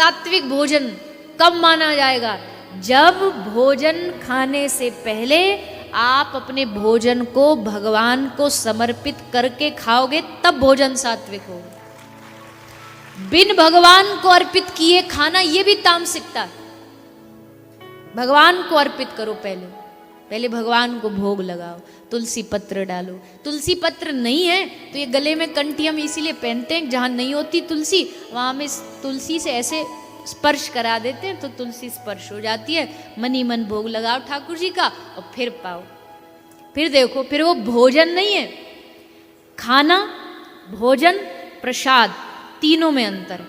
सात्विक भोजन कब माना जाएगा? जब भोजन खाने से पहले आप अपने भोजन को भगवान को समर्पित करके खाओगे, तब भोजन सात्विक होगा। बिन भगवान को अर्पित किए खाना, ये भी तामसिकता है। भगवान को अर्पित करो, पहले भगवान को भोग लगाओ, तुलसी पत्र डालो। तुलसी पत्र नहीं है तो ये गले में कंठी हम इसीलिए पहनते हैं, जहां नहीं होती तुलसी वहां में तुलसी से ऐसे स्पर्श करा देते हैं तो तुलसी स्पर्श हो जाती है। मनी मन भोग लगाओ ठाकुर जी का और फिर पाओ। फिर देखो, फिर वो भोजन नहीं है। खाना, भोजन, प्रसाद, तीनों में अंतर है।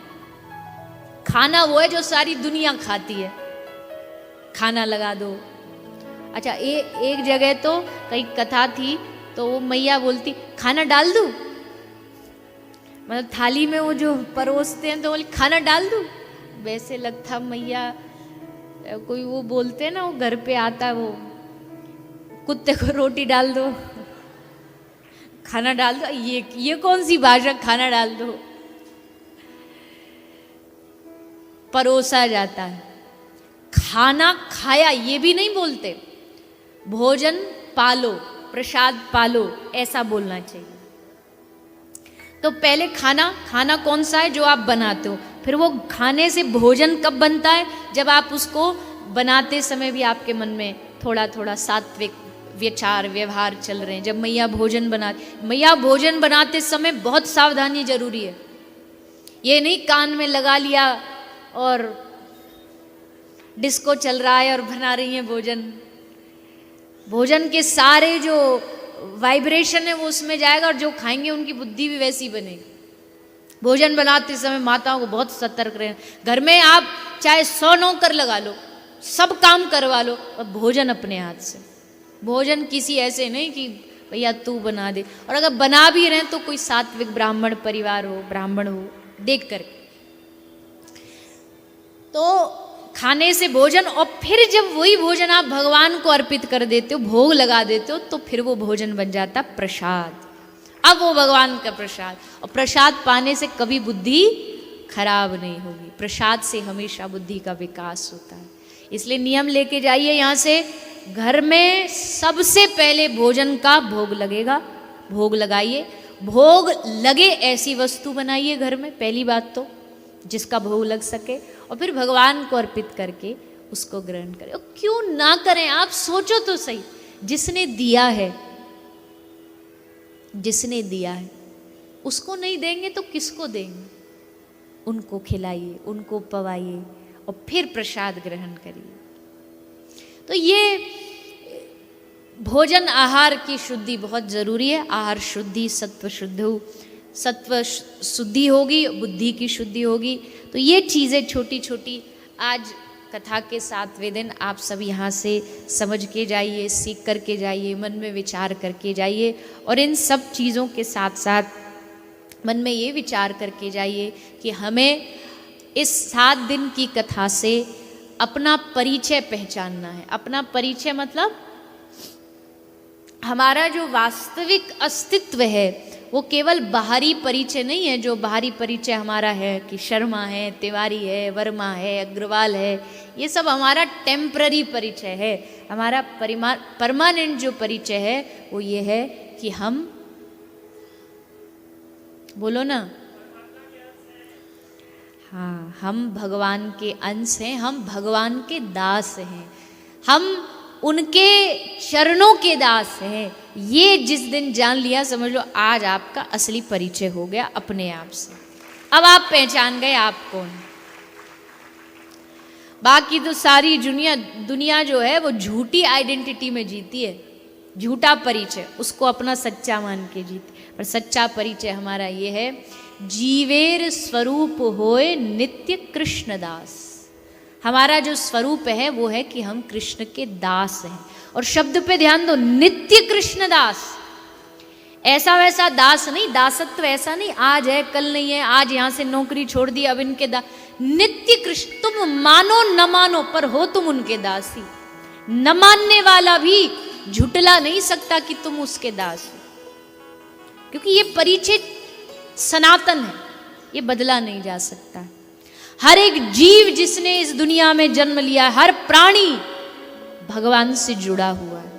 खाना वो है जो सारी दुनिया खाती है, खाना लगा दो। अच्छा, एक जगह तो कहीं कथा थी तो वो मैया बोलती खाना डाल दूं, मतलब थाली में वो जो परोसते हैं तो बोली खाना डाल दूं। वैसे लगता मैया कोई वो बोलते हैं ना, वो घर पे आता वो कुत्ते को रोटी डाल दो, खाना डाल दो। ये कौन सी भाषा, खाना डाल दो। परोसा जाता है, खाना खाया ये भी नहीं बोलते। भोजन पालो, प्रसाद पालो, ऐसा बोलना चाहिए। तो पहले खाना कौन सा है? जो आप बनाते हो। फिर वो खाने से भोजन कब बनता है? जब आप उसको बनाते समय भी आपके मन में थोड़ा थोड़ा सात्विक विचार व्यवहार चल रहे हैं। जब मैया भोजन बनाते समय बहुत सावधानी जरूरी है। ये नहीं कान में लगा लिया और डिस्को चल रहा है और बना रही है भोजन। भोजन के सारे जो वाइब्रेशन है वो उसमें जाएगा और जो खाएंगे उनकी बुद्धि भी वैसी बनेगी। भोजन बनाते समय माताओं को बहुत सतर्क रहें। घर में आप चाहे 100 नौकर लगा लो, सब काम करवा लो, और भोजन अपने हाथ से। भोजन किसी ऐसे नहीं कि भैया तू बना दे। और अगर बना भी रहे तो कोई सात्विक ब्राह्मण परिवार हो, ब्राह्मण हो, देख कर। तो खाने से भोजन, और फिर जब वही भोजन आप भगवान को अर्पित कर देते हो, भोग लगा देते हो, तो फिर वो भोजन बन जाता प्रसाद। अब वो भगवान का प्रसाद, और प्रसाद पाने से कभी बुद्धि खराब नहीं होगी। प्रसाद से हमेशा बुद्धि का विकास होता है। इसलिए नियम लेके जाइए यहाँ से, घर में सबसे पहले भोजन का भोग लगेगा, भोग लगाइए। भोग लगे ऐसी वस्तु बनाइए घर में, पहली बात तो, जिसका भोग लग सके, और फिर भगवान को अर्पित करके उसको ग्रहण करें। और क्यों ना करें? आप सोचो तो सही, जिसने दिया है उसको नहीं देंगे तो किसको देंगे? उनको खिलाइए, उनको पवाइए और फिर प्रसाद ग्रहण करिए। तो ये भोजन आहार की शुद्धि बहुत जरूरी है। आहार शुद्धि, सत्व शुद्धि होगी, बुद्धि की शुद्धि होगी। तो ये चीज़ें छोटी छोटी आज कथा के 7वें दिन आप सब यहाँ से समझ के जाइए, सीख करके जाइए, मन में विचार करके जाइए। और इन सब चीज़ों के साथ साथ मन में ये विचार करके जाइए कि हमें इस 7 दिन की कथा से अपना परिचय पहचानना है। अपना परिचय मतलब हमारा जो वास्तविक अस्तित्व है वो केवल बाहरी परिचय नहीं है। जो बाहरी परिचय हमारा है कि शर्मा है, तिवारी है, वर्मा है, अग्रवाल है, ये सब हमारा टेम्पररी परिचय है। हमारा परमानेंट जो परिचय है वो ये है कि हम, बोलो ना, हाँ, हम भगवान के अंश हैं, हम भगवान के दास हैं, हम उनके चरणों के दास हैं। ये जिस दिन जान लिया, समझ लो आज आपका असली परिचय हो गया अपने आप से। अब आप पहचान गए आप कौन। बाकी तो सारी दुनिया जो है वो झूठी आइडेंटिटी में जीती है, झूठा परिचय, उसको अपना सच्चा मान के जीती। पर सच्चा परिचय हमारा ये है, जीवेर स्वरूप होए नित्य कृष्ण दास। हमारा जो स्वरूप है वो है कि हम कृष्ण के दास हैं। और शब्द पे ध्यान दो, नित्य कृष्ण दास। ऐसा वैसा दास नहीं, दासत्व ऐसा नहीं, आज है कल नहीं है, आज यहां से नौकरी छोड़ दी अब इनके दास। नित्य कृष्ण, तुम मानो न मानो पर हो तुम उनके दास ही। न मानने वाला भी झुटला नहीं सकता कि तुम उसके दास हो, क्योंकि ये परिचय सनातन है, ये बदला नहीं जा सकता। हर एक जीव जिसने इस दुनिया में जन्म लिया, हर प्राणी भगवान से जुड़ा हुआ है,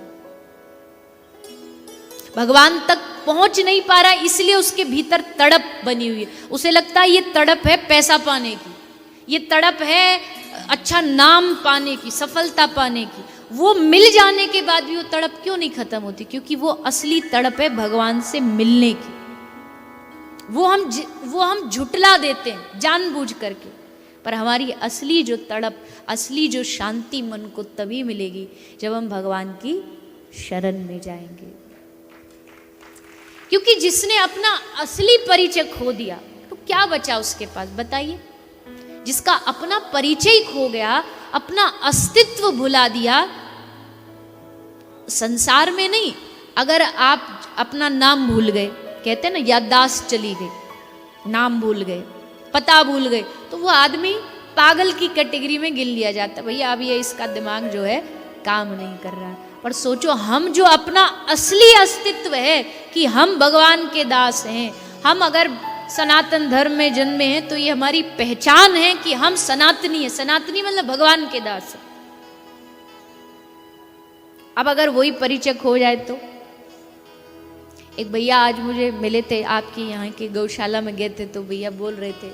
भगवान तक पहुंच नहीं पा रहा, इसलिए उसके भीतर तड़प बनी हुई है। उसे लगता है ये तड़प है पैसा पाने की, ये तड़प है अच्छा नाम पाने की, सफलता पाने की। वो मिल जाने के बाद भी वो तड़प क्यों नहीं खत्म होती? क्योंकि वो असली तड़प है भगवान से मिलने की। वो हम झुटला देते हैं जानबूझ करके, पर हमारी असली जो तड़प, असली जो शांति मन को तभी मिलेगी जब हम भगवान की शरण में जाएंगे। क्योंकि जिसने अपना असली परिचय खो दिया तो क्या बचा उसके पास, बताइए? जिसका अपना परिचय खो गया, अपना अस्तित्व भुला दिया, संसार में नहीं, अगर आप अपना नाम भूल गए, कहते हैं ना याददाश्त चली गई, नाम भूल गए, पता भूल गए, तो वो आदमी पागल की कैटेगरी में गिन लिया जाता है। भैया अब ये इसका दिमाग जो है काम नहीं कर रहा है। पर सोचो, हम जो अपना असली अस्तित्व है कि हम भगवान के दास हैं, हम अगर सनातन धर्म में जन्मे हैं तो ये हमारी पहचान है कि हम सनातनी है। सनातनी मतलब भगवान के दास है। अब अगर वही परिचय खो जाए तो? एक भैया आज मुझे मिले थे, आपके यहाँ की गौशाला में गए थे, तो भैया बोल रहे थे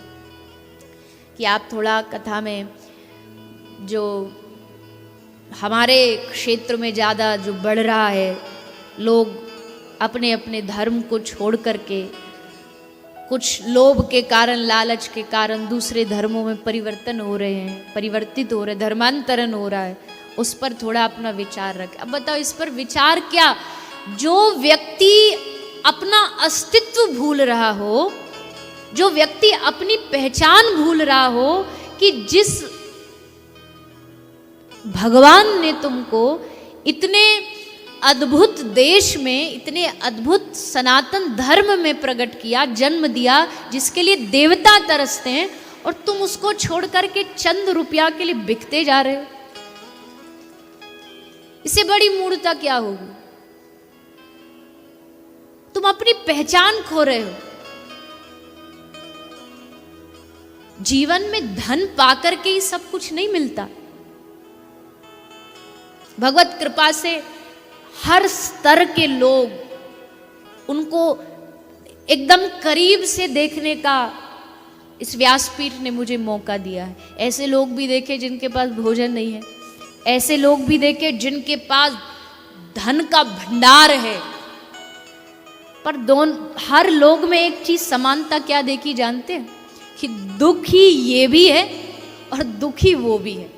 कि आप थोड़ा कथा में जो हमारे क्षेत्र में ज़्यादा जो बढ़ रहा है, लोग अपने अपने धर्म को छोड़ करके कुछ लोभ के कारण, लालच के कारण दूसरे धर्मों में परिवर्तन हो रहे हैं, परिवर्तित हो रहे, धर्मांतरण हो रहा है, उस पर थोड़ा अपना विचार रखें। अब बताओ इस पर विचार क्या? जो व्यक्ति अपना अस्तित्व भूल रहा हो, जो व्यक्ति अपनी पहचान भूल रहा हो कि जिस भगवान ने तुमको इतने अद्भुत देश में, इतने अद्भुत सनातन धर्म में प्रकट किया, जन्म दिया, जिसके लिए देवता तरसते हैं, और तुम उसको छोड़ करके चंद रुपया के लिए बिकते जा रहे हो। इससे बड़ी मूर्खता क्या होगी? तुम अपनी पहचान खो रहे हो। जीवन में धन पाकर के ही सब कुछ नहीं मिलता। भगवत कृपा से हर स्तर के लोग, उनको एकदम करीब से देखने का इस व्यासपीठ ने मुझे मौका दिया है। ऐसे लोग भी देखे जिनके पास भोजन नहीं है, ऐसे लोग भी देखे जिनके पास धन का भंडार है, पर हर लोग में एक चीज समानता क्या देखी जानते हैं? कि दुखी ये भी है और दुखी वो भी है।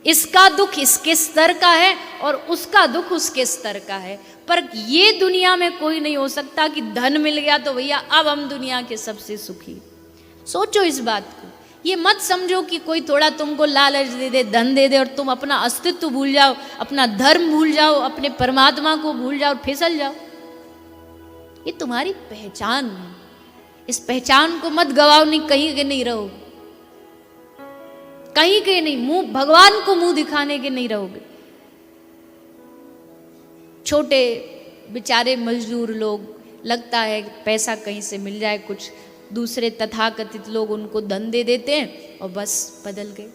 इसका दुख इसके स्तर का है और उसका दुख उसके स्तर का है। पर ये दुनिया में कोई नहीं हो सकता कि धन मिल गया तो भैया अब हम दुनिया के सबसे सुखी। सोचो इस बात को। ये मत समझो कि कोई थोड़ा तुमको लालच दे दे, धन दे दे और तुम अपना अस्तित्व भूल जाओ, अपना धर्म भूल जाओ, अपने परमात्मा को भूल जाओ, फिसल जाओ। ये तुम्हारी पहचान है। इस पहचान को मत गवाओ, नहीं कहीं के नहीं रहो, कहीं के नहीं, मुंह भगवान को मुंह दिखाने के नहीं रहोगे। छोटे बेचारे मजदूर लोग, लगता है पैसा कहीं से मिल जाए, कुछ दूसरे तथाकथित लोग उनको धन दे देते हैं और बस बदल गए।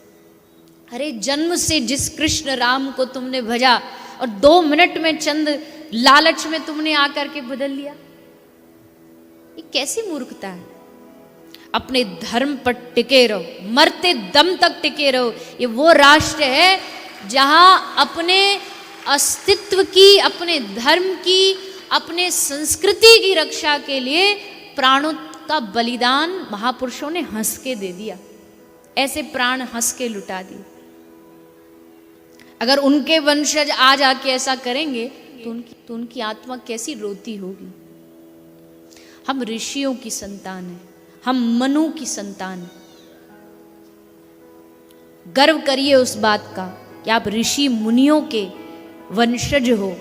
अरे जन्म से जिस कृष्ण राम को तुमने भजा और 2 मिनट में चंद लालच में तुमने आकर के बदल लिया, ये कैसी मूर्खता है। अपने धर्म पर टिके रहो, मरते दम तक टिके रहो। ये वो राष्ट्र है जहां अपने अस्तित्व की, अपने धर्म की, अपने संस्कृति की रक्षा के लिए प्राणों का बलिदान महापुरुषों ने हंस के दे दिया। ऐसे प्राण हंस के लुटा दिए। अगर उनके वंशज आज आके ऐसा करेंगे तो उनकी आत्मा कैसी रोती होगी। हम ऋषियों की संतान हैं, हम मनु की संतान हैं। गर्व करिए उस बात का कि आप ऋषि मुनियों के वंशज हो,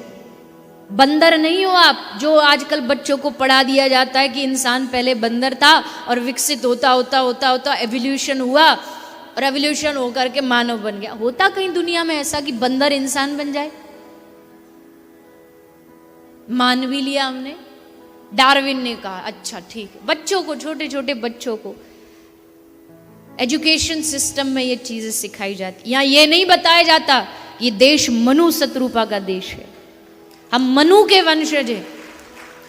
बंदर नहीं हो आप। जो आजकल बच्चों को पढ़ा दिया जाता है कि इंसान पहले बंदर था और विकसित होता होता होता होता एवोल्यूशन हुआ और एवोल्यूशन होकर के मानव बन गया। होता कहीं दुनिया में ऐसा कि बंदर इंसान बन जाए? मान भी लिया हमने, डार्विन ने कहा अच्छा ठीक है। बच्चों को, छोटे छोटे बच्चों को एजुकेशन सिस्टम में ये चीज़ें सिखाई जाती। यहाँ ये नहीं बताया जाता ये देश मनु शत्रुपा का देश है, हम मनु के वंशज हैं,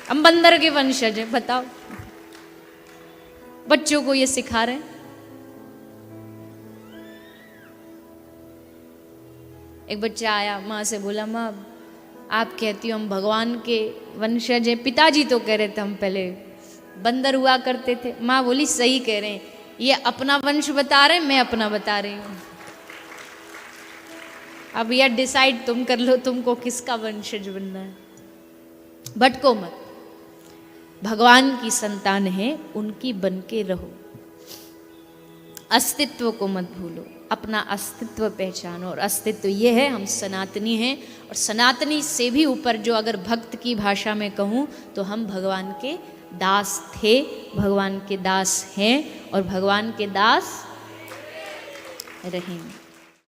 हम बंदर के वंशज हैं। बताओ, बच्चों को ये सिखा रहे हैं। एक बच्चा आया, माँ से बोला, माँ आप कहती हो हम भगवान के वंशज हैं। पिताजी तो कह रहे थे हम पहले बंदर हुआ करते थे। माँ बोली सही कह रहे हैं, ये अपना वंश बता रहे हैं, मैं अपना बता रही हूँ। अब यह डिसाइड तुम कर लो तुमको किसका वंशज बनना है। भटको मत, भगवान की संतान है, उनकी बन के रहो। अस्तित्व को मत भूलो, अपना अस्तित्व पहचानो। और अस्तित्व ये है, हम सनातनी हैं। और सनातनी से भी ऊपर जो अगर भक्त की भाषा में कहूँ तो हम भगवान के दास थे, भगवान के दास हैं और भगवान के दास रहेंगे।